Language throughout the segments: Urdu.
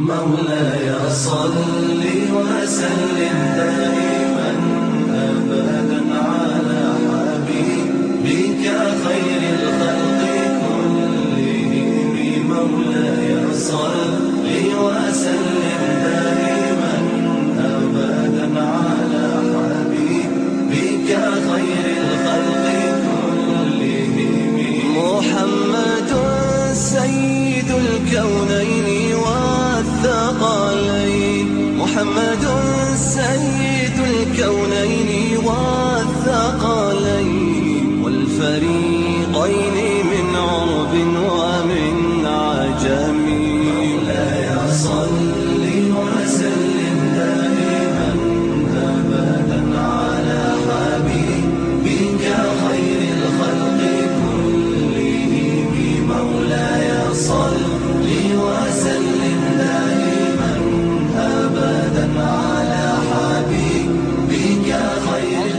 مولاي صل وسلم دائما أبدا على حبيبك خير الخلق كلهم. مولاي صل وسلم دائما أبدا على حبيبك خير الخلق كلهم. محمد سيد الكونين والثقلين، محمد سيد الكونين والثقلين والفريقين من عرب ومن عجم. مولاي صل وسلم دائما أبدا على حبيبك خير الخلق كلهم. مولاي صل وسلم دائما أبدا على حبيبك خير.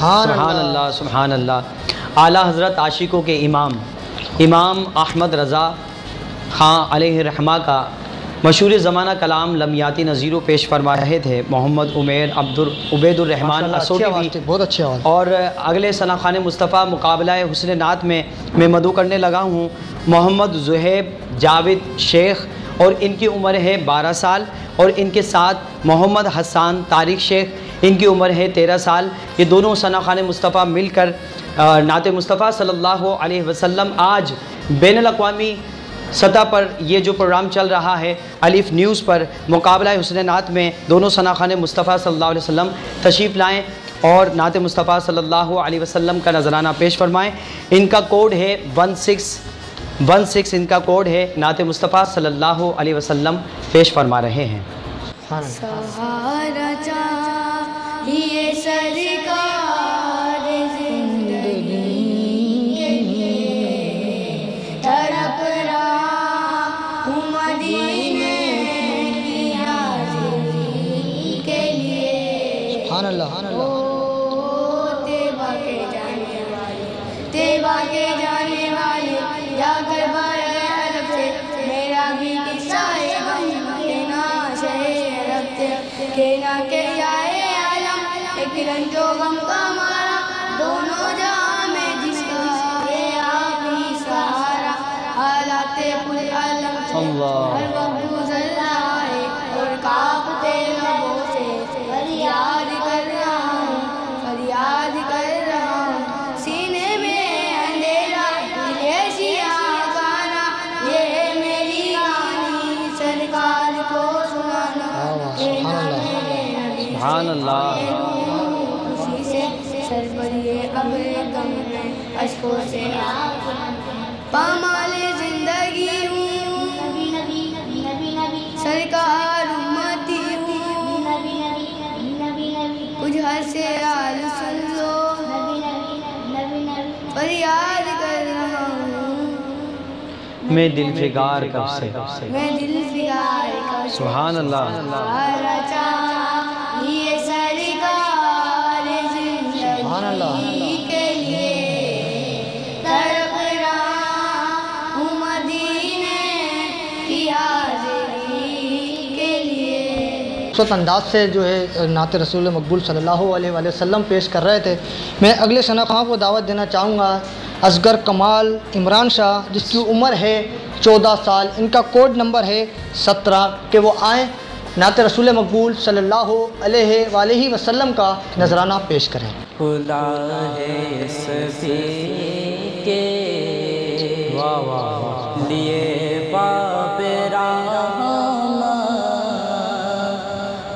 سبحان اللہ سبحان اللہ۔ اعلیٰ حضرت عاشقوں کے امام احمد رضا خان علیہ رحمہ کا مشہور زمانہ کلام لمیاتی نظیرو پیش فرما رہے تھے محمد عبید الرحمن اسودی، بہت اچھے آواز۔ اور اگلے ثناخوان مصطفیٰ مقابلہ حسن نعت میں مدعو کرنے لگا ہوں محمد زہیب جاوید شیخ، اور ان کی عمر ہے 12 سال، اور ان کے ساتھ محمد حسان طارق شیخ، ان کی عمر ہے 13 سال۔ یہ دونوں ثناخوان مصطفیٰ مل کر نعت مصطفیٰ صلی اللہ علیہ وسلم آج بین الاقوامی سطح پر یہ جو پروگرام چل رہا ہے الف نیوز پر، مقابلہ حسن نعت میں دونوں ثناخوان مصطفیٰ صلی اللہ علیہ وسلم تشریف لائیں اور نعت مصطفیٰ صلی اللہ علیہ وسلم کا نذرانہ پیش فرمائیں۔ ان کا کوڈ ہے 1616، ان کا کوڈ ہے، نعت مصطفیٰ صلی اللہ علیہ وسلم پیش فرما رہے ہیں۔ سہارا چاہیے سرکار زندگی کے لیے، تڑپ رہا ہوں مدینے کی حاضری کے لیے۔ سبحان اللہ۔ طیبہ کے جانے والے، طیبہ کے جانے والے، جا کر بارے عرب سے میرا بھی قصہ ہے غم کہنا شہ رب سے، کہنا کہ جائے عالم ایک رنج و غم کا مارا، دونوں جہاں میں جس کا ہے آپ ہی سہارا، حالات پر علم سے ہر وقت گزر رہا ہے، اور کانپتے لبوں سے فریاد کر رہا ہوں، فریاد کر رہا ہوں، سینے میں اندھیرا دل ہے سیاہ گانا، یہ ہے میری کہانی سرکار کو سنانا، کہنا میرے نبی سبحان اللہ۔ خوشی سے سر پر یہ ابر غم میں اشکوں سے پامال زندگی ہوں، سرکار امتی ہوں، کچھ سے حال سن لو، فریاد کر رہا ہوں، میں دل فگار کب سے، میں دل فگار کب سے، سبحان اللہ۔ سہارا چاہیے سرکار زندگی کے لیے، تڑپ رہا ہوں مدینے کی حاضری کے لیے۔ خوبصورت انداز سے جو ہے نعت رسول مقبول صلی اللہ علیہ وآلہ وسلم پیش کر رہے تھے۔ میں اگلے ثناخواں کو دعوت دینا چاہوں گا اصغر کمال عمران شاہ، جس کی عمر ہے 14 سال، ان کا کوڈ نمبر ہے 17، کہ وہ آئیں نعت رسول مقبول صلی اللہ علیہ وآلہ وسلم کا نذرانہ پیش کریں۔ خدا ہے سبھی کے لیے باب رحمت،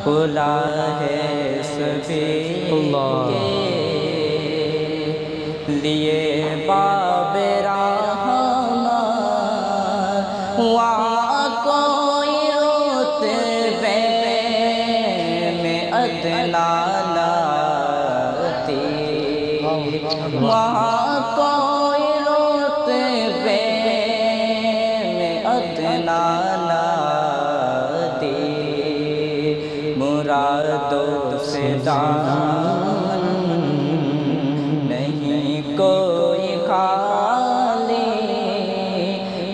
خدا ہے سبھی کے لیے باب رحمت، وہاں کوئی رتبے میں ادنا لاتی، وہاں کوئی رتبے میں ادنا لاتی، مرادوں سے دامن نہیں کوئی خالی،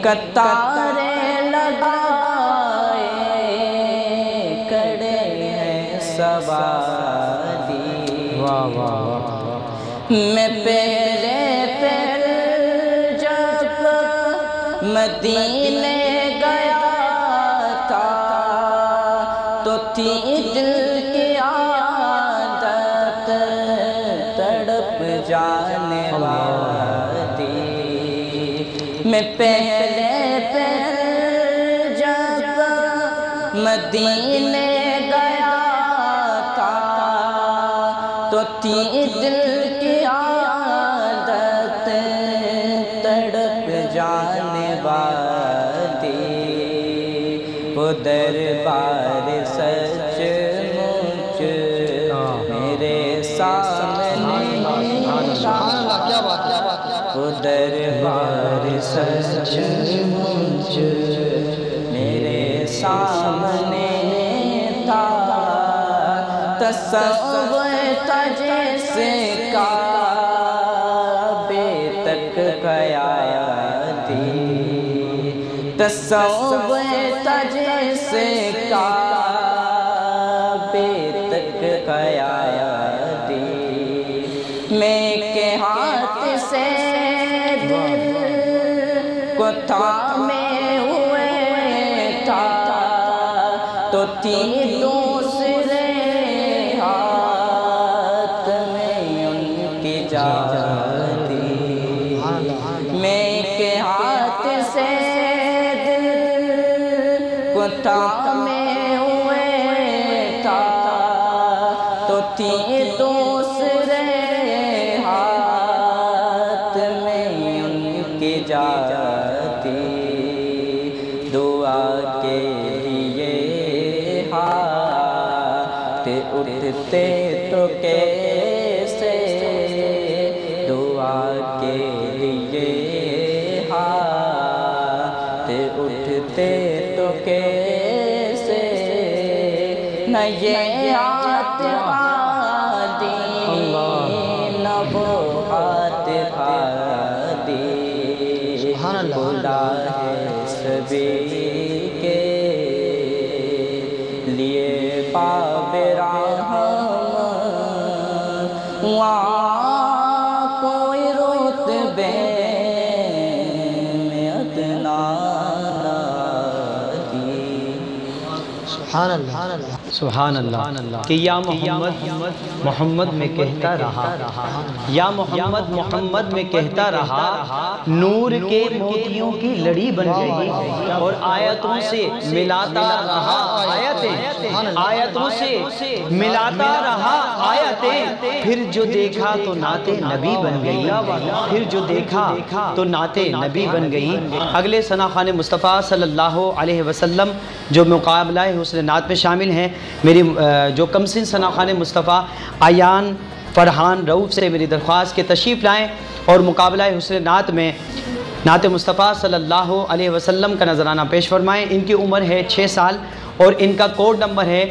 قطاریں لگائے کڑے ہیں سواری، میں پہلے جب مدینے گیا تھا تو تھی دل کی عادت تڑپ جانے والی، میں پہلے جب مدینے گیا تھا تو تھی دل کی عادت تڑپ جانے والی، وہ دربار سچ مجھ میرے سامنے، وہ دربار سچ مجھ میرے سامنے تھا، تصور تھا جیسے کا تک قیادی تصور تج سے کعبے تک قیادی میں کے ہاتھ سے دل کو تھامے ہوئے تھا تو تھی دوسرے ہاتھ میں ان کی جاتی میں کے ہاتھ سے دل کو تھامے ہوئے تھا تو تھی دوسرے ہاتھ میں ان کی جاتی دعا کے لیے ہاتھ اٹھتے تو کیسے دعا کے لیے ہاتھ اٹھتے تو کیسے نہ یہ ہاتھ ہادی نہ وہ ہاتھ ہادی خدا ہے سبھی کے لیے باب رحم وہاں کوئی رتبے میں ادنا سبحان اللہ سبحان اللہ کہ یا محمد میں کہتا رہا یا محمد میں کہتا رہا نور کے موتیوں کی لڑی بن گئی اور آیتوں سے ملاتا رہا آیتوں سے ملاتا رہا آیتیں پھر جو دیکھا تو نعت نبی بن گئی پھر جو دیکھا تو نعت نبی بن گئی اگلے ثنا خوان مصطفیٰ صلی اللہ علیہ وسلم جو مقابلہ حسن نعت میں شامل ہیں میری جو کمسن ثنا خوان مصطفیٰ ایان فرحان رؤوف سے میری درخواست کے تشریف لائیں اور مقابلہ حسن نعت میں نعت مصطفیٰ صلی اللہ علیہ وسلم کا نذرانہ پیش فرمائیں ان کی عمر ہے 6 سال اور ان کا کوڈ نمبر ہے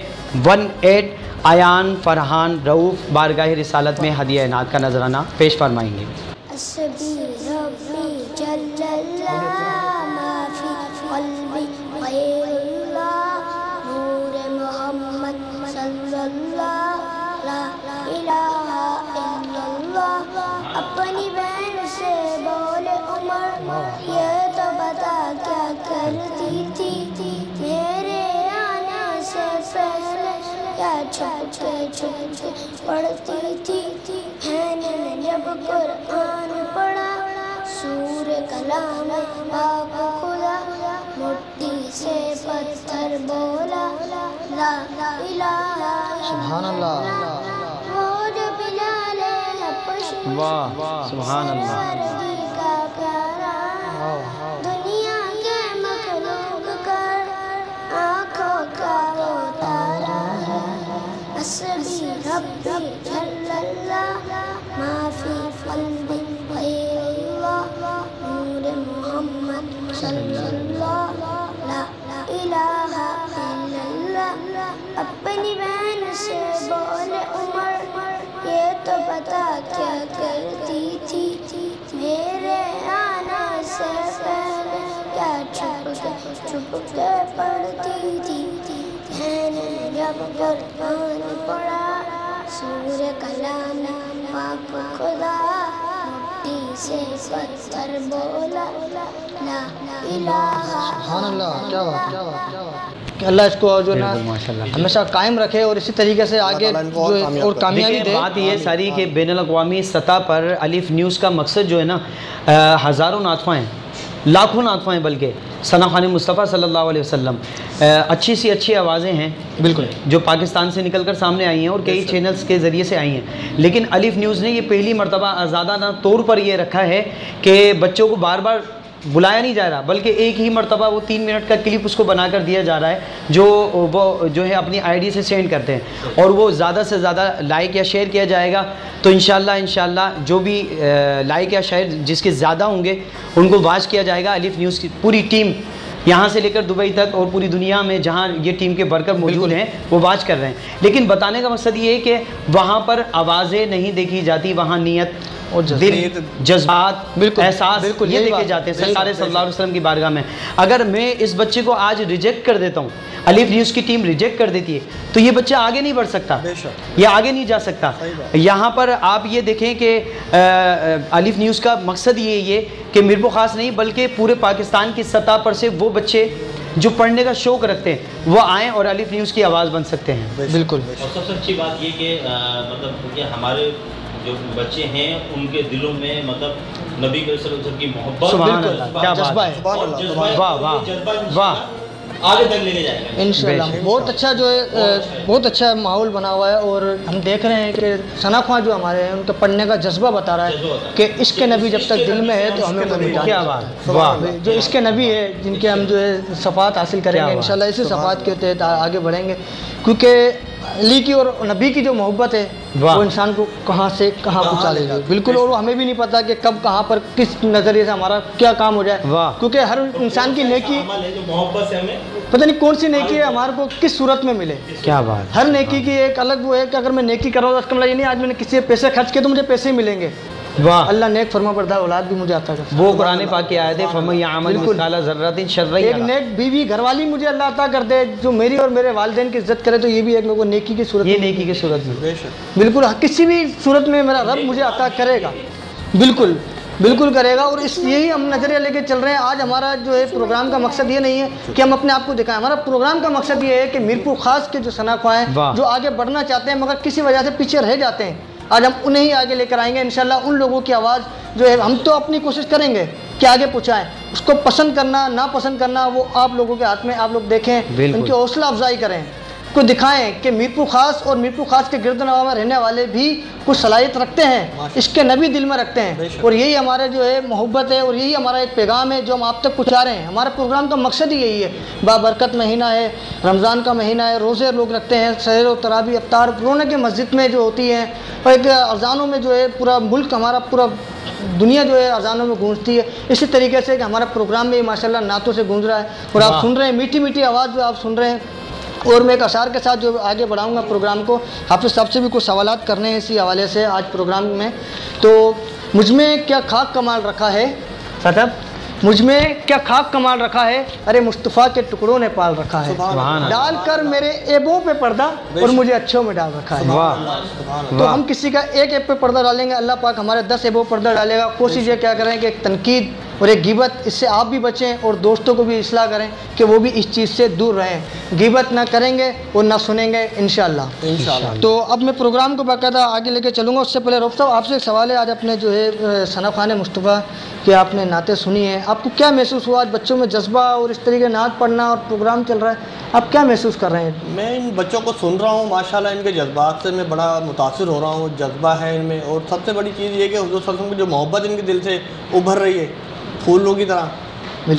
18 ایان فرحان رؤوف بارگاہ رسالت میں ہدیہ نعت کا نذرانہ پیش فرمائیں گے حسبی ربی جل اللہ ما فی قلبی غیر اللہ نور محمد صلی اللہ لا الہ الا اللہ اپنی بہن سے بولے عمر یہ تو بتا کیا کرتی تھی میرے آنے سے پہلے کیا چھپ کے پڑھتی تھی نے جب قرآن پڑھا سور کلام پاک خدا مٹی سے پتھر بولا لا الہ سبحان اللہ وہ جو بلال حبشی سبحان اللہ سردی کا پیارا دنیا کے مخلوق کر آنکھوں کا وہ تارا ہے حسبی ربی جل اللہ ما فی قلبی غیر اللہ نور محمد صلی اللہ لا الہ الا اللہ اپنی بہن سے بولے عمر یہ تو بتا کیا کرتی تھی میرے آنے سے پہلے کیا چھپ کے پڑھتی تھی نے جب قرآن پڑھا سور کلام پاک خدا مٹی سے پتھر بولا لا الہ سبحان اللہ کیا بات کہ اللہ اس کو جو نا ہمیشہ قائم رکھے اور اسی طریقے سے آگے اور کامیابی دے بات یہ ساری کہ بین الاقوامی سطح پر الف نیوز کا مقصد جو ہے نا ہزاروں ناطفیں لاکھوں ناطفیں بلکہ ثنا خوان مصطفیٰ صلی اللہ علیہ وسلم اچھی سی اچھی آوازیں ہیں بالکل جو پاکستان سے نکل کر سامنے آئی ہیں اور کئی چینلز کے ذریعے سے آئی ہیں لیکن الف نیوز نے یہ پہلی مرتبہ آزادانہ طور پر یہ رکھا ہے کہ بچوں کو بار بار بلایا نہیں جا رہا بلکہ ایک ہی مرتبہ وہ 3 منٹ کا کلپ اس کو بنا کر دیا جا رہا ہے جو وہ جو ہے اپنی آئی ڈی سے سینڈ کرتے ہیں اور وہ زیادہ سے زیادہ لائک یا شیئر کیا جائے گا تو انشاءاللہ جو بھی لائک یا شیئر جس کے زیادہ ہوں گے ان کو واچ کیا جائے گا الف نیوز کی پوری ٹیم یہاں سے لے کر دبئی تک اور پوری دنیا میں جہاں یہ ٹیم کے ورکر موجود ہیں وہ واچ کر رہے ہیں لیکن بتانے کا مقصد یہ ہے کہ وہاں پر آوازیں نہیں دیکھی جاتی وہاں نیت اور دل، جذبات، بالکل، احساس بالکل، یہ یہی دیکھے بات، جاتے ہیں صحیح سرکار بات، صلی اللہ علیہ وسلم کی بارگاہ میں۔ اگر میں اس بچے کو آج ریجیکٹ کر دیتا ہوں، الف نیوز کی ٹیم ریجیکٹ کر دیتی ہے، تو یہ بچہ آگے نہیں بڑھ سکتا، یہ آگے نہیں جا سکتا۔ یہاں پر آپ یہ دیکھیں کہ الف نیوز کا مقصد یہ کہ میرپور خاص نہیں بلکہ پورے پاکستان کی سطح پر سے وہ بچے جو پڑھنے کا شوق رکھتے ہیں وہ آئیں اور الف نیوز کی آواز بن سکتے ہیں۔ بالکل، اور سب سے اچھی بات یہ کہ مطلب کہ ہمارے جو بچے ہیں ان کے دلوں میں مطلب نبی کریم صلی اللہ علیہ وسلم کی محبت، سبحان اللہ، کیا جذبہ ہے، اور جذبہ ہے، واہ واہ یہ جذبہ واہ، آگے تک لے کے جائے گا انشاءاللہ بہت اچھا جو ہے بہت اچھا ماحول بنا ہوا ہے، اور ہم دیکھ رہے ہیں کہ ثنا خواں جو ہمارے ہیں ان کا پڑھنے کا جذبہ بتا رہا ہے کہ عشق نبی جب تک دل میں ہے تو ہمیں کوئی مٹا کیا بات، واہ، جو عشق نبی ہے جن کے ہم جو ہے صفات حاصل کریں گے انشاءاللہ اسی صفات کے تحت آگے بڑھیں گے، کیونکہ علی کی اور نبی کی جو محبت ہے وہ انسان کو کہاں سے کہاں پہنچا لے گی، بالکل، اور ہمیں بھی نہیں پتا کہ کب کہاں پر کس نظریے سے ہمارا کیا کام ہو جائے، کیونکہ ہر انسان کی نیکی عمل ہے جو محبت سے ہمیں پتہ نہیں کون سی نیکی ہے ہمارے کو کس صورت میں ملے۔ کیا بات، ہر نیکی کی ایک الگ وہ ہے کہ اگر میں نیکی کر رہا ہوں تو اس کا مطلب یہ نہیں آج میں نے کسی سے پیسے خرچ کیے تو مجھے پیسے ملیں گے، واہ، اللہ نیک فرما بردار اولاد بھی مجھے عطا کر، وہ قرآن پاک کی آیت ہے فَمَن يَعْمَلْ مِثْقَالَ ذَرَّةٍ شَرًّا ایک يَرَهُ، نیک بیوی گھر والی مجھے اللہ عطا کر دے جو میری اور میرے والدین کی عزت کرے تو یہ بھی ایک میرے کو نیکی کی صورت یہ نیکی کی صورت میں، بالکل کسی بھی صورت میں میرا رب مجھے عطا کرے گا، بالکل بالکل کرے گا، اور اس یہی ہم نظریہ لے کے چل رہے ہیں۔ آج ہمارا جو ہے پروگرام کا مقصد یہ نہیں ہے کہ ہم اپنے آپ کو دکھائیں، ہمارا پروگرام کا مقصد یہ ہے کہ میرپور خاص کے جو ثنا خواں ہیں جو آگے بڑھنا چاہتے ہیں مگر کسی وجہ سے پیچھے رہ جاتے ہیں، آج ہم انہیں ہی آگے لے کر آئیں گے انشاءاللہ۔ ان لوگوں کی آواز جو ہے ہم تو اپنی کوشش کریں گے کہ آگے پہنچائیں، اس کو پسند کرنا نا پسند کرنا وہ آپ لوگوں کے ہاتھ میں، آپ لوگ دیکھیں، ان کی حوصلہ افزائی کریں، کو دکھائیں کہ میرپور خاص اور میرپور خاص کے گرد و نواح میں رہنے والے بھی کچھ صلاحیت رکھتے ہیں، عشق نبی دل میں رکھتے ہیں، اور یہی ہمارے جو ہے محبت ہے اور یہی ہمارا ایک پیغام ہے جو ہم آپ تک پہنچا رہے ہیں۔ ہمارے پروگرام کا مقصد ہی یہی ہے، بابرکت مہینہ ہے، رمضان کا مہینہ ہے، روزے لوگ رکھتے ہیں، سحر و تراویح افطار رونق مسجد میں جو ہوتی ہیں، اور ایک اذانوں میں جو ہے پورا ملک ہمارا پورا دنیا جو ہے اذانوں میں گونجتی ہے، اسی طریقے سے کہ ہمارا پروگرام بھی ماشاءاللہ نعتوں سے گونج رہا ہے، اور آپ سن رہے ہیں میٹھی میٹھی آواز جو آپ سن رہے ہیں۔ اور میں ایک اشعار کے ساتھ جو آگے بڑھاؤں گا پروگرام کو، حافظ صاحب سے بھی کچھ سوالات کرنے ہیں اسی حوالے سے آج پروگرام میں۔ تو مجھ میں کیا خاک کمال رکھا ہے صاحب، مجھ میں کیا خاک کمال رکھا ہے، ارے مصطفیٰ کے ٹکڑوں نے پال رکھا ہے، ڈال کر میرے ایبوں پہ پردہ اور مجھے اچھوں میں ڈال رکھا ہے۔ تو ہم کسی کا ایک ایب پہ پردہ ڈالیں گے، اللہ پاک ہمارے 10 ایبوں پہ پردہ ڈالے گا۔ کوشش یہ کیا کریں کہ ایک تنقید اور ایک غیبت، اس سے آپ بھی بچیں اور دوستوں کو بھی اصلاح کریں کہ وہ بھی اس چیز سے دور رہیں، غیبت نہ کریں گے اور نہ سنیں گے انشاءاللہ۔ تو اب میں پروگرام کو باقاعدہ آگے لے کے چلوں گا، اس سے پہلے رب صاحب آپ سے ایک سوال ہے، آج اپنے جو ہے ثنا خواں مصطفیٰ کہ آپ نے نعتیں سنی ہیں، آپ کو کیا محسوس ہوا؟ آج بچوں میں جذبہ اور اس طریقے نعت پڑھنا اور پروگرام چل رہا ہے، آپ کیا محسوس کر رہے ہیں؟ میں ان بچوں کو سن رہا ہوں، ماشاءاللہ ان کے جذبات سے میں بڑا متاثر ہو رہا ہوں، جذبہ ہے ان میں، اور سب سے بڑی چیز یہ کہ حضور صلی اللہ علیہ وسلم کی جو محبت ان کے دل سے ابھر رہی ہے پھولوں کی طرح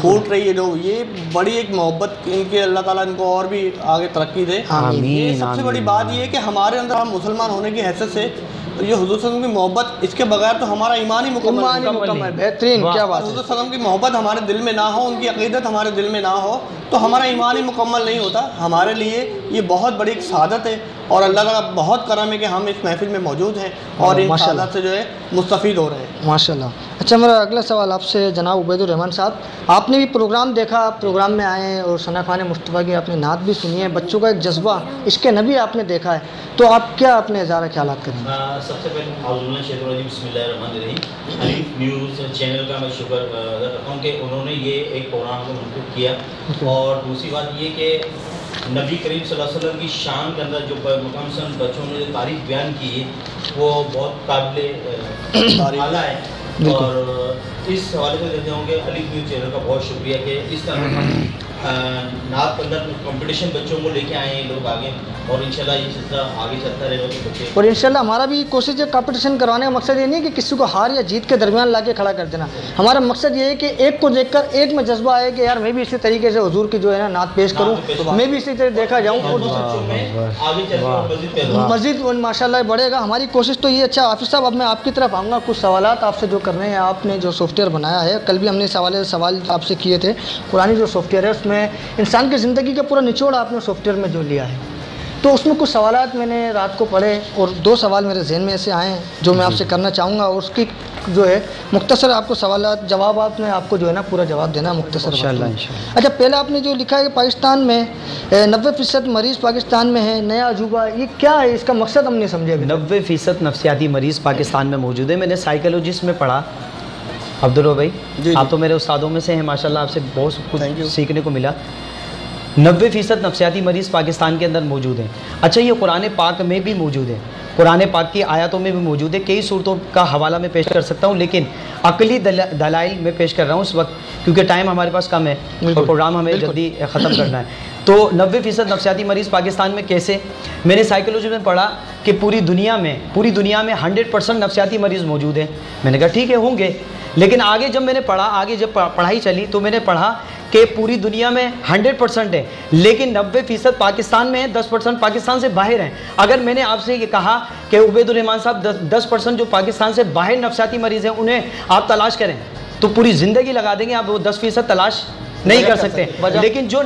پھوٹ رہی ہے، جو یہ بڑی ایک محبت ان کے، اللہ تعالیٰ ان کو اور بھی آگے ترقی دے۔ یہ سب سے بڑی بات یہ ہے کہ ہمارے اندر ہم مسلمان ہونے کی حیثیت سے یہ حضور صلی اللہ علیہ وسلم کی محبت، اس کے بغیر تو ہمارا ایمان ہی مکمل، بہترین، کیا بات ہے۔ حضور صلی اللہ علیہ وسلم کی محبت ہمارے دل میں نہ ہو، ان کی عقیدت ہمارے دل میں نہ ہو تو ہمارا ایمان ہی مکمل نہیں ہوتا۔ ہمارے لیے یہ بہت بڑی ایک سعادت ہے، اور اللہ تعالیٰ بہت کرم ہے کہ ہم اس محفل میں موجود ہیں اور ان سعادت سے جو ہے مستفید ہو رہے ہیں ماشاءاللہ۔ اچھا، میرا اگلا سوال آپ سے جناب عبید الرحمن صاحب، آپ نے بھی پروگرام دیکھا، پروگرام میں آئے ہیں اور ثنا خواں مصطفیٰ کی آپ نے نعت بھی سنی ہے، بچوں کا ایک جذبہ عشق نبی آپ نے دیکھا ہے، تو آپ کیا اپنے اظہار خیالات کریں گے؟ سب سے پہلے اعوذ باللہ من الشیطان الرجیم، بسم اللہ الرحمن الرحیم۔ الف نیوز چینل کا میں شکر ادا کرتا ہوں کہ انہوں نے یہ ایک پروگرام کو منعقد کیا، اور دوسری بات یہ کہ نبی کریم صلی اللہ علیہ وسلم کی شان کے اندر جو مکمل بچوں نے جو تاریخ بیان کی ہے وہ بہت قابل اعلیٰ ہے، اور اس حوالے سے کہتے ہوں کہ الف نیوز چینل کا بہت شکریہ کہ اس طرح نعت کے اندر کمپٹیشن بچوں کو لے کے آئے ہیں لوگ آگے، اور انشاءاللہ یہ سلسلہ آگے چلتا رہے گا کہ بچے، اور انشاءاللہ ہمارا بھی کوشش ہے کمپٹیشن کروانے کا مقصد یہ نہیں ہے کہ کسی کو ہار یا جیت کے درمیان لا کے کھڑا کر دینا، ہمارا مقصد یہ ہے کہ ایک کو دیکھ کر ایک میں جذبہ آئے کہ یار میں بھی اسی طریقے سے حضور کی جو ہے نا نعت پیش کروں، میں بھی اسی طرح دیکھا جاؤں، اور بچوں میں آگے چل کر مزید ماشاءاللہ بڑھے گا، ہماری کوشش تو یہ۔ اچھا حافظ صاحب، اب میں آپ کی طرف آؤں گا، کچھ سوالات آپ سے جو کرنے ہیں، آپ نے جو سافٹ ویئر بنایا ہے، کل بھی ہم نے سوال آپ سے کیے تھے، قرآن جو سافٹ ویئر ہے اس میں انسان کی زندگی کا پورا نچوڑ آپ نے سافٹ ویئر میں جو لیا ہے، تو اس میں کچھ سوالات میں نے رات کو پڑھے اور 2 سوال میرے ذہن میں ایسے آئے ہیں جو میں آپ سے کرنا چاہوں گا، اور اس کی جو ہے مختصر آپ کو سوالات جوابات میں آپ کو جو ہے نا پورا جواب دینا مختصر انشاءاللہ۔ اچھا، پہلے آپ نے جو لکھا ہے کہ پاکستان میں 90% مریض پاکستان میں ہیں، نیا عجوبہ، یہ کیا ہے؟ اس کا مقصد ہم نہیں سمجھے ابھی۔ 90% نفسیاتی مریض پاکستان میں موجود ہے۔ میں نے سائیکالوجسٹ میں پڑھا، عبداللہ بھائی آپ تو میرے استادوں میں سے ہیں ماشاءاللہ، آپ سے بہت کچھ سیکھنے کو ملا۔ 90% نفسیاتی مریض پاکستان کے اندر موجود ہیں۔ اچھا، یہ قرآن پاک میں بھی موجود ہے، قرآن پاک کی آیاتوں میں بھی موجود ہے۔ کئی صورتوں کا حوالہ میں پیش کر سکتا ہوں، لیکن عقلی دلائل میں پیش کر رہا ہوں اس وقت، کیونکہ ٹائم ہمارے پاس کم ہے اور پروگرام ہمیں جلدی ختم کرنا ہے۔ تو 90% نفسیاتی مریض پاکستان میں کیسے؟ میں نے سائیکالوجی میں پڑھا کہ پوری دنیا میں 100% نفسیاتی مریض موجود ہیں۔ میں نے کہا ٹھیک ہے، ہوں گے، لیکن آگے جب میں نے پڑھا، آگے جب پڑھائی چلی تو میں نے پڑھا کہ پوری دنیا میں 100% ہے، لیکن 90% پاکستان میں ہے، 10% پاکستان سے باہر ہیں۔ اگر میں نے آپ سے یہ کہا کہ عبید الرحمان صاحب 10% جو پاکستان سے باہر نفسیاتی مریض ہیں انہیں آپ تلاش کریں، تو پوری زندگی لگا دیں گے، آپ وہ 10% تلاش نہیں کر سکتے۔ لیکن جو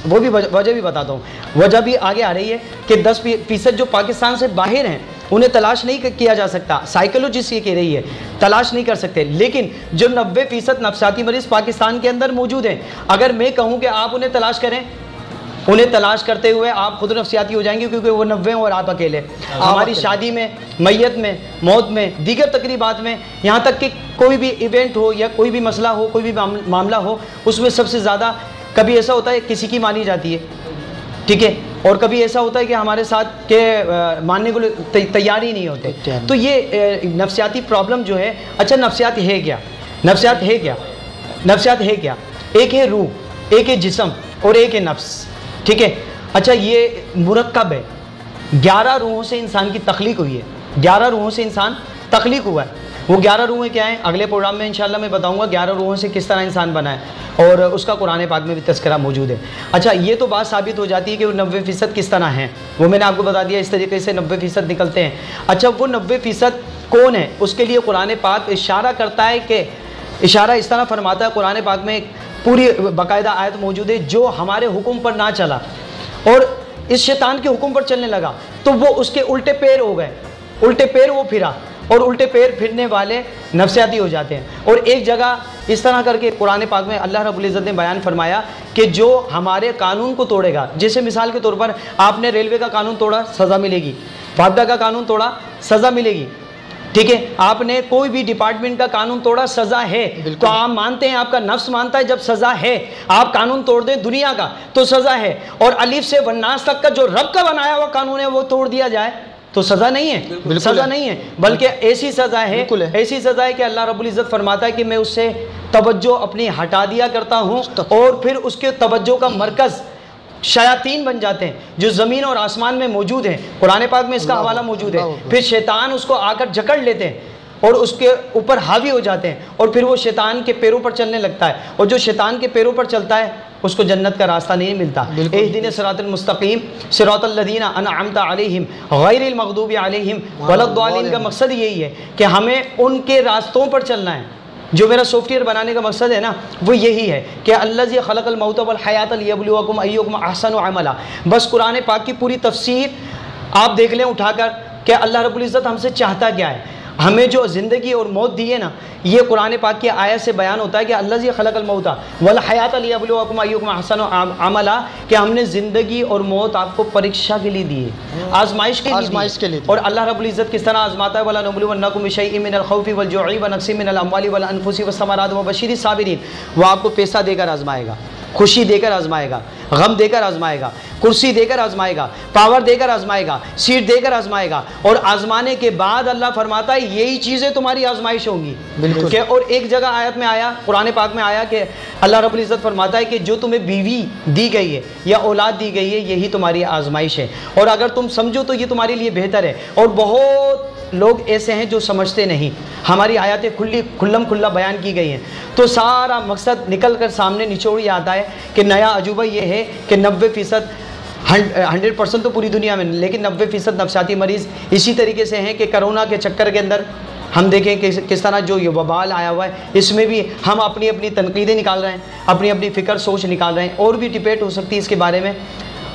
وہ بھی وجہ بھی بتاتا ہوں، وجہ بھی آگے آ رہی ہے کہ 10% جو پاکستان سے باہر ہیں انہیں تلاش نہیں کیا جا سکتا۔ سائیکالوجسٹ یہ کہہ رہی ہے تلاش نہیں کر سکتے، لیکن جو 90% نفسیاتی مریض پاکستان کے اندر موجود ہیں، اگر میں کہوں کہ آپ انہیں تلاش کریں، انہیں تلاش کرتے ہوئے آپ خود نفسیاتی ہو جائیں گے، کیونکہ وہ 90 اور آپ اکیلے۔ ہماری شادی میں، میت میں، موت میں، دیگر تقریبات میں، یہاں تک کہ کوئی بھی ایونٹ ہو یا کوئی بھی مسئلہ ہو، کوئی بھی معاملہ ہو، اس میں سب سے زیادہ کبھی ایسا ہوتا ہے کسی کی مانی جاتی ہے، ٹھیک ہے، اور کبھی ایسا ہوتا ہے کہ ہمارے ساتھ کہ ماننے کو تیار ہی نہیں ہوتے۔ تو یہ نفسیاتی پرابلم جو ہے، اچھا نفسیات ہے کیا؟ نفسیات ہے کیا؟ نفسیات ہے کیا؟ ایک ہے روح، ایک ہے جسم اور ایک ہے نفس، ٹھیک ہے۔ اچھا، یہ مرکب ہے، 11 روحوں سے انسان کی تخلیق ہوئی ہے، 11 روحوں سے انسان تخلیق ہوا ہے۔ وہ 11 روحیں کیا ہیں؟ اگلے پروگرام میں انشاءاللہ میں بتاؤں گا 11 روحوں سے کس طرح انسان بنا ہے، اور اس کا قرآن پاک میں بھی تذکرہ موجود ہے۔ اچھا، یہ تو بات ثابت ہو جاتی ہے کہ وہ 90% کس طرح ہیں، وہ میں نے آپ کو بتا دیا، اس طریقے سے 90% نکلتے ہیں۔ اچھا، وہ 90% کون ہے؟ اس کے لیے قرآن پاک اشارہ کرتا ہے کہ اشارہ اس طرح فرماتا ہے، قرآن پاک میں پوری باقاعدہ آیت موجود ہے، جو ہمارے حکم پر نہ چلا اور اس شیطان کے حکم پر چلنے لگا تو وہ اس کے الٹے پیر ہو گئے، الٹے پیر وہ پھرا، اور الٹے پیر پھرنے والے نفسیاتی ہو جاتے ہیں۔ اور ایک جگہ اس طرح کر کے قرآن پاک میں اللہ رب العزت نے بیان فرمایا کہ جو ہمارے قانون کو توڑے گا، جیسے مثال کے طور پر آپ نے ریلوے کا قانون توڑا، سزا ملے گی، فاتحہ کا قانون توڑا، سزا ملے گی، ٹھیک ہے، آپ نے کوئی بھی ڈپارٹمنٹ کا قانون توڑا، سزا ہے۔ تو آپ مانتے ہیں، آپ کا نفس مانتا ہے جب سزا ہے، آپ قانون توڑ دیں دنیا کا تو سزا ہے، اور الف سے والناس تک کا جو رب کا بنایا ہوا قانون ہے وہ توڑ دیا جائے تو سزا نہیں ہے، سزا نہیں ہے، بلکہ ایسی سزا ہے، ایسی سزا ہے کہ اللہ رب العزت فرماتا ہے کہ میں اس سے توجہ اپنی ہٹا دیا کرتا ہوں، اور پھر اس کے توجہ کا مرکز شیاطین بن جاتے ہیں جو زمین اور آسمان میں موجود ہیں۔ قرآن پاک میں اس کا حوالہ موجود ہے۔ پھر شیطان اس کو آ کر جکڑ لیتے ہیں اور اس کے اوپر حاوی ہو جاتے ہیں، اور پھر وہ شیطان کے پیروں پر چلنے لگتا ہے، اور جو شیطان کے پیروں پر چلتا ہے اس کو جنت کا راستہ نہیں ملتا۔ اہدنا الصراط المستقیم صراط الذین انعمت علیہم غیر المغضوب علیہم ولا الضالین کا مقصد یہی ہے کہ ہمیں ان کے راستوں پر چلنا ہے۔ جو میرا سافٹ ویئر بنانے کا مقصد ہے نا، وہ یہی ہے کہ الذی خلق الموت والحیات لیبلوکم ایکم احسن عملا۔ بس قرآن پاک کی پوری تفسیر آپ دیکھ لیں اٹھا کر کہ اللہ رب العزت ہم سے چاہتا کیا ہے۔ ہمیں جو زندگی اور موت دی ہے نا، یہ قرآن پاک کی آیت سے بیان ہوتا ہے کہ الذی خلق الموت والحیات لیبلوکم ایکم احسن عملا، کہ ہم نے زندگی اور موت آپ کو پریکشا کے لیے دی ہے، آزمائش کے لیے، اور اللہ رب العزت کس طرح آزماتا ہے، وَلَنُبْلُوَنَّكُم بِشَيْءٍ مِّنَ الْخَوْفِ وَالْجُوعِ وَنَقْصٍ مِّنَ الْأَمْوَالِ وَالْأَنفُسِ وَالثَّمَرَاتِ وَبَشِّرِ الصَّابِرِينَ۔ وہ آپ کو پیسہ دے کر آزمائے گا، خوشی دے کر آزمائے گا، غم دے کر آزمائے گا، کرسی دے کر آزمائے گا، پاور دے کر آزمائے گا، سیٹ دے کر آزمائے گا، اور آزمانے کے بعد اللہ فرماتا ہے یہی چیزیں تمہاری آزمائش ہوں گی۔ کہ اور ایک جگہ آیت میں آیا، قرآن پاک میں آیا کہ اللہ رب العزت فرماتا ہے کہ جو تمہیں بیوی دی گئی ہے یا اولاد دی گئی ہے یہی تمہاری آزمائش ہے، اور اگر تم سمجھو تو یہ تمہارے لیے بہتر ہے۔ اور بہت لوگ ایسے ہیں جو سمجھتے نہیں، ہماری آیاتیں کھلم کھلا بیان کی گئی ہیں، تو سارا مقصد نکل کر سامنے نچوڑ یہ آتا ہے کہ نیا عجوبہ یہ ہے کہ 90% 100% تو پوری دنیا میں، لیکن 90% نفسیاتی مریض اسی طریقے سے ہیں کہ کرونا کے چکر کے اندر ہم دیکھیں کہ کس طرح جو یہ وبال آیا ہوا ہے، اس میں بھی ہم اپنی تنقیدیں نکال رہے ہیں، اپنی فکر سوچ نکال رہے ہیں، اور بھی ڈبیٹ ہو سکتی ہے اس کے بارے میں۔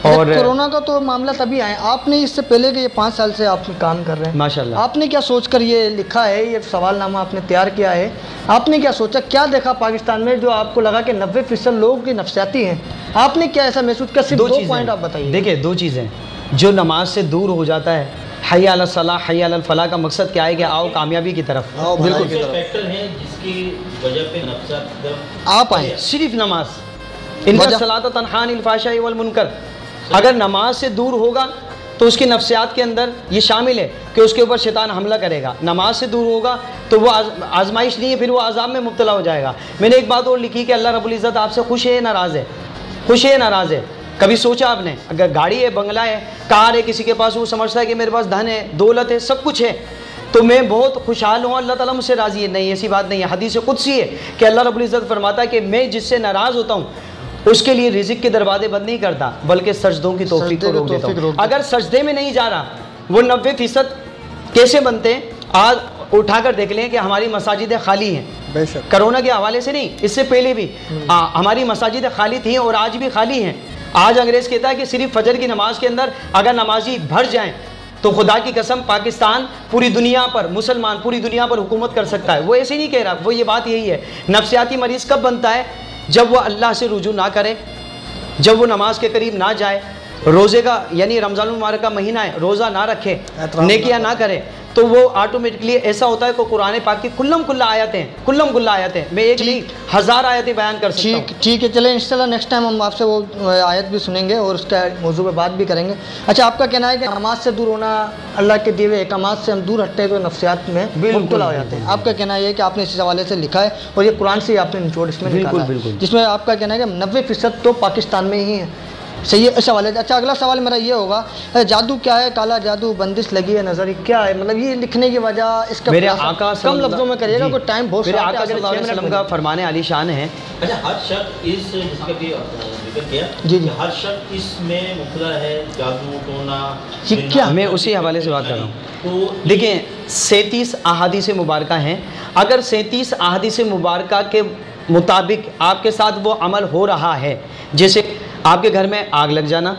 اور کورونا کا تو معاملہ تبھی آئے، آپ نے اس سے پہلے کہ یہ 5 سال سے آپ کام کر رہے ہیں ماشاءاللہ، آپ نے کیا سوچ کر یہ لکھا ہے، یہ سوال نامہ آپ نے تیار کیا ہے، آپ نے کیا سوچا، کیا دیکھا پاکستان میں جو آپ کو لگا کہ 90% لوگ کی نفسیاتی ہیں، آپ نے کیا ایسا محسوس کیا؟ صرف 2 پوائنٹ آپ بتائیے۔ دیکھیں 2 چیزیں، جو نماز سے دور ہو جاتا ہے، حی علی الصلاح حی علی الفلاح کا مقصد کیا ہے کہ آؤ کامیابی کی طرف، بالکل فیکٹر ہے جس کی وجہ پہ نفسیات آپ آئیں، صرف نماز، ان الصلاۃ تنہی عن الفحشاء والمنکر، اگر نماز سے دور ہوگا تو اس کی نفسیات کے اندر یہ شامل ہے کہ اس کے اوپر شیطان حملہ کرے گا، نماز سے دور ہوگا تو وہ آزمائش نہیں ہے، پھر وہ عذاب میں مبتلا ہو جائے گا۔ میں نے ایک بات اور لکھی کہ اللہ رب العزت آپ سے خوش ہے ناراض ہے، خوش ہے ناراض ہے؟ کبھی سوچا آپ نے؟ اگر گاڑی ہے، بنگلہ ہے، کار ہے کسی کے پاس، وہ سمجھتا ہے کہ میرے پاس دھن ہے، دولت ہے، سب کچھ ہے تو میں بہت خوشحال ہوں، اللہ تعالیٰ مجھ سے راضی ہے؟ نہیں، ایسی بات نہیں ہے۔ حدیث قدسی ہے کہ اللہ رب العزت فرماتا ہے کہ میں جس سے ناراض ہوتا ہوں اس کے لیے رزق کے دروازے بند نہیں کرتا بلکہ سجدوں کی توفیق کو روک دیتا ہوں۔ اگر سجدے میں نہیں جا رہا، وہ 90% کیسے بنتے ہیں؟ آج اٹھا کر دیکھ لیں کہ ہماری مساجدیں خالی ہیں، بے شک کرونا کے حوالے سے نہیں، اس سے پہلے بھی ہماری مساجدیں خالی تھیں اور آج بھی خالی ہیں۔ آج انگریز کہتا ہے کہ صرف فجر کی نماز کے اندر اگر نمازی بھر جائیں تو خدا کی قسم پاکستان پوری دنیا پر، مسلمان پوری دنیا پر حکومت کر سکتا ہے۔ وہ ایسے نہیں کہہ رہا، وہ یہ بات یہی ہے، نفسیاتی مریض کب بنتا ہے؟ جب وہ اللہ سے رجوع نہ کرے، جب وہ نماز کے قریب نہ جائے، روزے کا یعنی رمضان المبارک کا مہینہ ہے، روزہ نہ رکھے، نیکیاں نہ کرے، تو وہ آٹومیٹکلی ایسا ہوتا ہے کہ قرآن پاک کی کلم کلہ آیتیں میں ایک نہیں 1000 آیتیں بیان کر سکتا ہوں۔ ٹھیک ہے، چلیں انشاءاللہ نیکسٹ ٹائم ہم آپ سے وہ آیت بھی سنیں گے اور اس کا موضوع پہ بات بھی کریں گے۔ اچھا، آپ کا کہنا ہے کہ نماز سے دور ہونا، اللہ کے دیے ہوئے احکامات سے ہم دور ہٹتے ہیں تو نفسیات میں مبتلا ہو جاتے ہیں، آپ کا کہنا یہ ہے کہ آپ نے اس حوالے سے لکھا ہے اور یہ قرآن سے ہی آپ نے نچوڑ اس میں نکالا ہے، جس میں آپ کا کہنا ہے کہ 90% تو پاکستان میں ہی ہے، صحیح ہے اس حوالے سے۔ اچھا، اگلا سوال میرا یہ ہوگا، جادو کیا ہے؟ کالا جادو، بندش لگی ہے نظر، کیا ہے مطلب یہ لکھنے کی وجہ؟ اس کا میرے آقا کم لفظوں میں کریے گا، کوئی ٹائم بہت میرے آقا صلی اللہ علیہ وسلم کا فرمان علی شان ہے۔ اچھا، ہر شخص اس جس کا بھی ذکر کیا جی جی، ہر شخص اس میں مبتلا ہے، جادو ٹونا، کیا میں اسی حوالے سے بات کر رہا ہوں۔ دیکھیں 37 احادیث مبارکہ ہیں، اگر 37 احادیث مبارکہ کے مطابق آپ کے ساتھ وہ عمل ہو رہا ہے، جیسے آپ کے گھر میں آگ لگ جانا،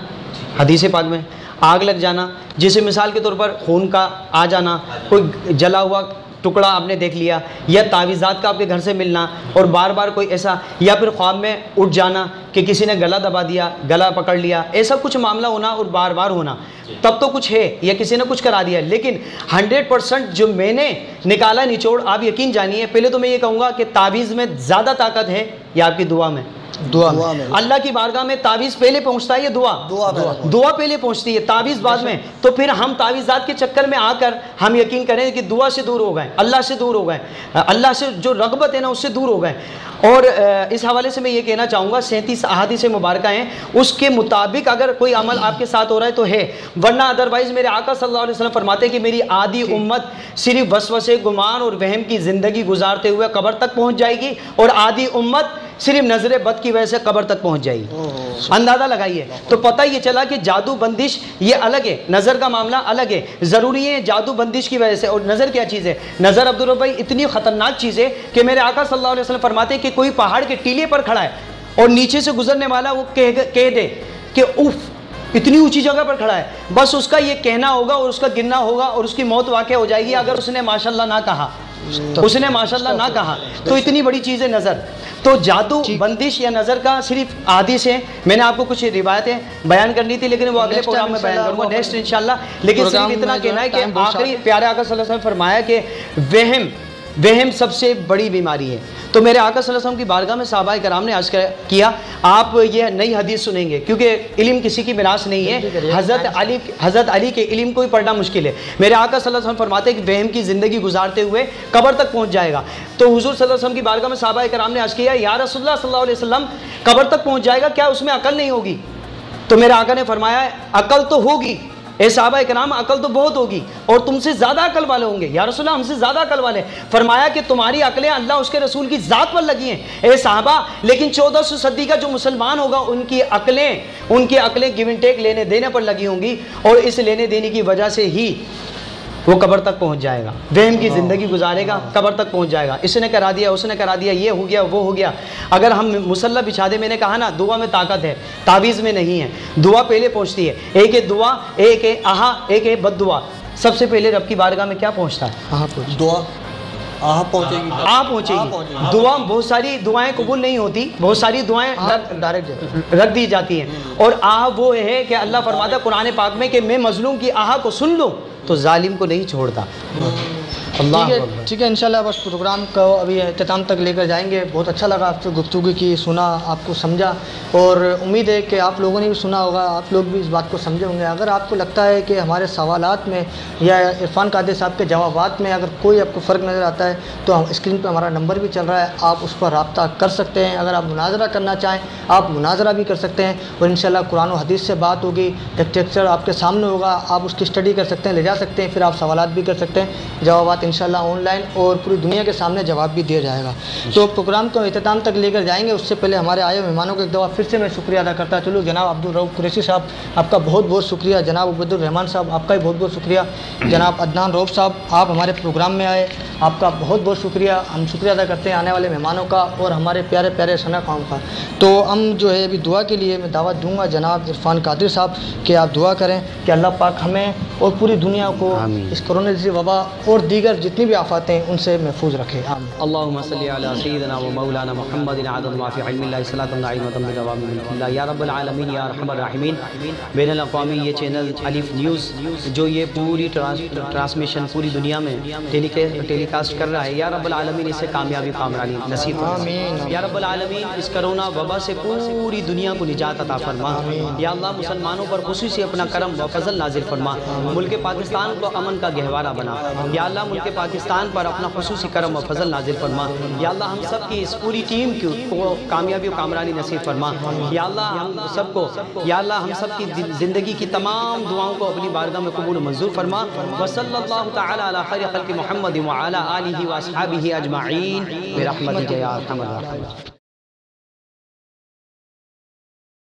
حدیث پاک میں آگ لگ جانا، جیسے مثال کے طور پر خون کا آ جانا، کوئی جلا ہوا ٹکڑا آپ نے دیکھ لیا، یا تعویذات کا آپ کے گھر سے ملنا، اور بار بار کوئی ایسا، یا پھر خواب میں اٹھ جانا کہ کسی نے گلا دبا دیا، گلا پکڑ لیا، ایسا کچھ معاملہ ہونا اور بار بار ہونا، تب تو کچھ ہے، یا کسی نے کچھ کرا دیا۔ لیکن 100% جو میں نے نکالا نچوڑ، آپ یقین جانیے، پہلے تو میں یہ کہوں گا کہ تعویذ میں زیادہ طاقت ہے یا آپ کی دعا میں؟ دعا میں۔ اللہ کی بارگاہ میں تعویذ پہلے پہنچتا ہے، یہ دعا پہلے پہنچتی ہے، تعویذ بعد میں۔ تو پھر ہم تعویذات کے چکر میں آ کر ہم یقین کریں کہ دعا سے دور ہو گئے، اللہ سے دور ہو گئے، اللہ سے جو رغبت ہے نا اس سے دور ہو گئے۔ اور اس حوالے سے میں یہ کہنا چاہوں گا 37 احادیث مبارکہ ہیں، اس کے مطابق اگر کوئی عمل آپ کے ساتھ ہو رہا ہے تو ہے، ورنہ ادروائز میرے آقا صلی اللہ علیہ وسلم فرماتے ہیں کہ میری آدھی امت صرف وسوسے، گمان اور وہم کی زندگی گزارتے ہوئے قبر تک پہنچ جائے گی، اور آدھی امت صرف نظر بد کی وجہ سے قبر تک پہنچ جائے گی۔ اندازہ لگائیے، تو پتہ یہ چلا کہ جادو بندش یہ الگ ہے، نظر کا معاملہ الگ ہے، ضروری ہے جادو بندش کی وجہ سے۔ اور نظر کیا چیز ہے؟ نظر عبدالرب بھائی اتنی خطرناک چیز ہے کہ میرے آقا صلی اللہ علیہ وسلم فرماتے ہیں کہ کوئی پہاڑ کے ٹیلے پر کھڑا ہے اور نیچے سے گزرنے والا وہ کہہ دے کہ اف اتنی اونچی جگہ پر کھڑا ہے، بس اس کا یہ کہنا ہوگا اور اس کا گرنا ہوگا اور اس کی موت واقع ہو جائے گی اگر اس نے ماشاءاللہ نہ کہا، اس نے ماشاءاللہ نہ کہا۔ تو اتنی بڑی چیز ہے نظر۔ تو جادو بندش یا نظر کا صرف احادیث ہیں، میں نے آپ کو کچھ روایتیں بیان کرنی تھی لیکن وہ اگلے پروگرام میں بیان کروں گا نیکسٹ انشاءاللہ۔ لیکن صرف اتنا کہنا ہے کہ آخری پیارے آقا صلی اللہ علیہ وسلم فرمایا کہ وہم سب سے بڑی بیماری ہے۔ تو میرے آقا صلی اللہ علیہ وسلم کی بارگاہ میں صحابہ کرام نے عرض کیا، آپ یہ نئی حدیث سنیں گے کیونکہ علم کسی کی میراث نہیں ہے، حضرت علی کے علم کو ہی پڑھنا مشکل ہے۔ میرے آقا صلی اللہ علیہ وسلم فرماتے ہیں کہ وہم کی زندگی گزارتے ہوئے قبر تک پہنچ جائے گا۔ تو حضور صلی اللہ علیہ وسلم کی بارگاہ میں صحابہ کرام نے عرض کیا، یا رسول اللہ صلی اللہ علیہ وسلم قبر تک پہنچ جائے گا، کیا اس میں عقل نہیں ہوگی؟ تو میرے آقا نے فرمایا عقل تو ہوگی، اے صحابہ کرام عقل تو بہت ہوگی اور تم سے زیادہ عقل والے ہوں گے۔ یا رسول اللہ ہم سے زیادہ عقل والے۔ فرمایا کہ تمہاری عقلیں اللہ اس کے رسول کی ذات پر لگی ہیں اے صحابہ، لیکن 1400 صدی کا جو مسلمان ہوگا ان کی عقلیں گیو اینڈ ٹیک لینے دینے پر لگی ہوں گی، اور اس لینے دینے کی وجہ سے ہی وہ قبر تک پہنچ جائے گا، وہم کی زندگی گزارے گا، قبر تک پہنچ جائے گا، اس نے کرا دیا، اس نے کرا دیا، یہ ہو گیا، وہ ہو گیا۔ اگر ہم مصلی بچھا دیں، میں نے کہا نا دعا میں طاقت ہے، تعویذ میں نہیں ہے۔ دعا پہلے پہنچتی ہے، ایک ہے دعا، ایک ہے آہا، ایک ہے بد دعا۔ سب سے پہلے رب کی بارگاہ میں کیا پہنچتا ہے؟ دعا آپ پہنچے گی، آپ پہنچے گی۔ دعا، بہت ساری دعائیں قبول نہیں ہوتی، بہت ساری دعائیں ڈائریکٹ رکھ دی جاتی ہیں، اور آہ وہ ہے کہ اللہ فرماتا ہے قرآن پاک میں کہ میں مظلوم کی آہ کو سن لوں تو ظالم کو نہیں چھوڑتا۔ ٹھیک ہے انشاءاللہ بس پروگرام کو ابھی اختتام تک لے کر جائیں گے۔ بہت اچھا لگا آپ سے گفتگو کی، سنا، آپ کو سمجھا، اور امید ہے کہ آپ لوگوں نے بھی سنا ہوگا، آپ لوگ بھی اس بات کو سمجھے ہوں گے۔ اگر آپ کو لگتا ہے کہ ہمارے سوالات میں یا عرفان قادری صاحب کے جوابات میں اگر کوئی آپ کو فرق نظر آتا ہے تو اسکرین پہ ہمارا نمبر بھی چل رہا ہے، آپ اس پر رابطہ کر سکتے ہیں۔ اگر آپ مناظرہ کرنا چاہیں آپ مناظرہ بھی کر سکتے ہیں، اور انشاءاللہ قرآن و حدیث سے بات ہوگی، لیکچر آپ کے سامنے ہوگا، آپ اس کی اسٹڈی کر سکتے ہیں، لے جا سکتے ہیں، پھر آپ سوالات بھی کر سکتے ہیں، جوابات انشاءاللہ آن لائن اور پوری دنیا کے سامنے جواب بھی دیا جائے گا۔ تو پروگرام کو اختتام تک لے کر جائیں گے، اس سے پہلے ہمارے آئے مہمانوں کو ایک دفعہ پھر سے میں شکریہ ادا کرتا چلوں۔ جناب عبدالرؤف قریشی صاحب آپ کا بہت بہت شکریہ، جناب عبید الرحمان صاحب آپ کا بھی بہت بہت شکریہ، جناب عدنان رؤف صاحب آپ ہمارے پروگرام میں آئے، آپ کا بہت بہت شکریہ۔ ہم شکریہ ادا کرتے ہیں آنے والے مہمانوں کا اور ہمارے پیارے پیارے ثنا قوم کا۔ تو ہم جو ہے ابھی دعا کے لیے میں دعوت دوں گا جناب عرفان قادری صاحب کہ آپ دعا کریں کہ اللہ پاک ہمیں اور پوری دنیا کو اس کرونا جیسی وبا اور دیگر جتنی بھی آفات ہیں ان سے محفوظ رکھے، آمین۔ اللہم صلی علی سیدنا و مولانا محمد عدد ما فی علم اللہ صلاۃ نعیمۃ بدوام ملک اللہ یا رب العالمین یا ارحم الراحمین۔ بین الاقوامی یہ چینل الف نیوز جو یہ پوری ٹرانسمیشن پوری دنیا میں ٹیلی کاسٹ کر رہا ہے، یا رب العالمین اسے کامیابی کامرانی نصیب فرما، یا رب العالمین اس کرونا وبا سے پوری دنیا کو نجات عطا فرما، یا اللہ مسلمانوں پر خصوصی اپنا کرم و فضل نازل فرما، ملک پاکستان کو امن کا گہوارہ بنا، یا اللہ ملک پاکستان پر اپنا خصوصی کرم و فضل نازل فرما، یا اللہ ہم سب کی اس پوری ٹیم کو کامیابی و کامرانی نصیب فرما، یا اللہ ہم سب کو، یا اللہ ہم سب کی زندگی کی تمام دعاؤں کو اپنی بارگاہ میں قبول و منظور فرما، وصلی اللہ تعالی علی خیر خلق محمد وعلی آلہ واصحابہ اجمعین برحمتک یا ارحم الراحمین۔